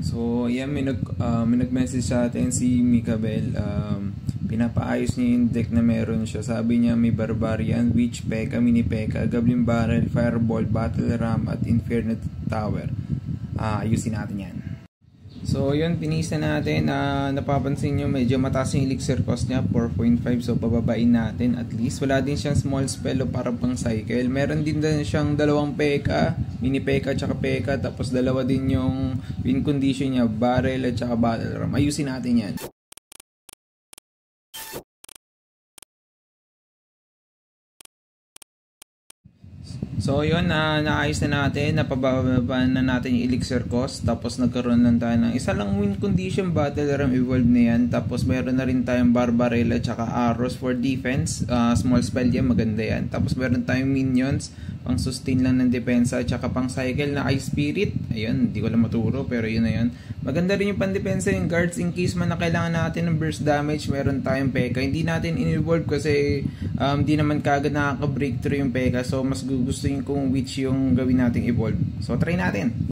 So, yan, may nag-message sa atin si Mikabel. Pinapaayos niya yung deck na meron siya. Sabi niya may Barbarian, Witch, P.E.K.K.A, Mini P.E.K.K.A, Goblin Barrel, Fireball, Battle Ram, at Inferno Tower. Ayusin natin yan. So, yun, pinisa natin. Napapansin nyo, medyo mataas yung elixir cost niya, 4.5. So, pababain natin at least. Wala din siyang small spell o para pang cycle. Meron din siyang dalawang P.E.K.K.A, Mini P.E.K.K.A, tsaka P.E.K.K.A. Tapos dalawa din yung win condition niya, Barrel at tsaka Battle Ram. Ayusin natin yan. So yun, naayos na natin, napababa na natin yung elixir cost, tapos nagkaroon lang tayo ng isa lang win condition, Battle Ram evolved na yan, tapos meron na rin tayong Barbarella tsaka Arrows for defense, small spell yan, maganda yan, tapos meron tayong minions, pang sustain lang ng depensa, tsaka pang cycle na Ice Spirit, ayun, hindi ko lang maturo, pero yun na yun. Maganda rin yung pandepensa yung guards in case man na kailangan natin ng burst damage, meron tayong P.E.K.K.A, hindi natin in-evolve kasi hindi naman kagad nakaka-breakthrough yung P.E.K.K.A, so mas gugustuhin kung which yung gawin nating evolve. So try natin.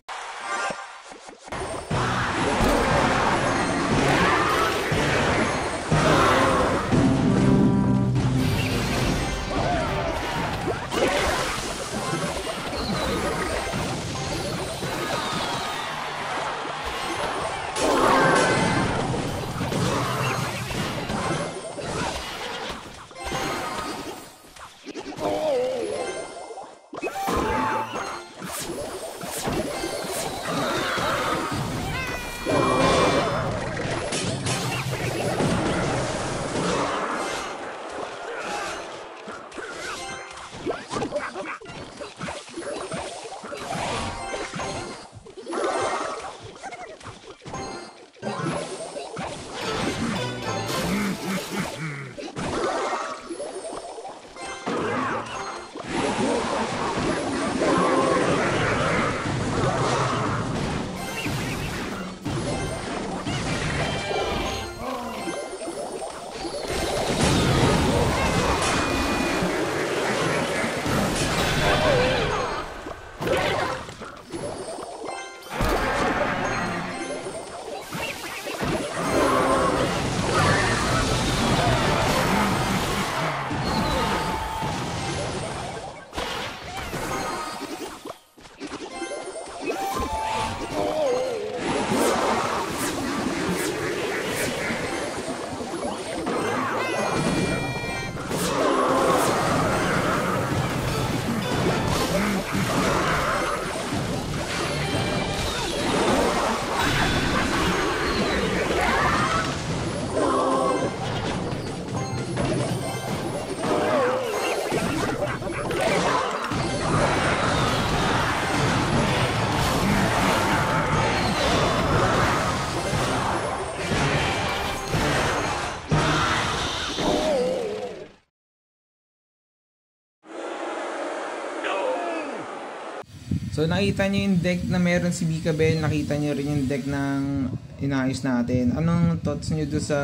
So nakita niyo yung deck na meron si Mikabel, nakita niyo rin yung deck ng inayos natin. Anong thoughts niyo doon sa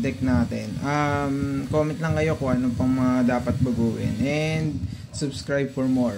deck natin? Comment lang kayo kung ano pang mga dapat baguhin, and subscribe for more.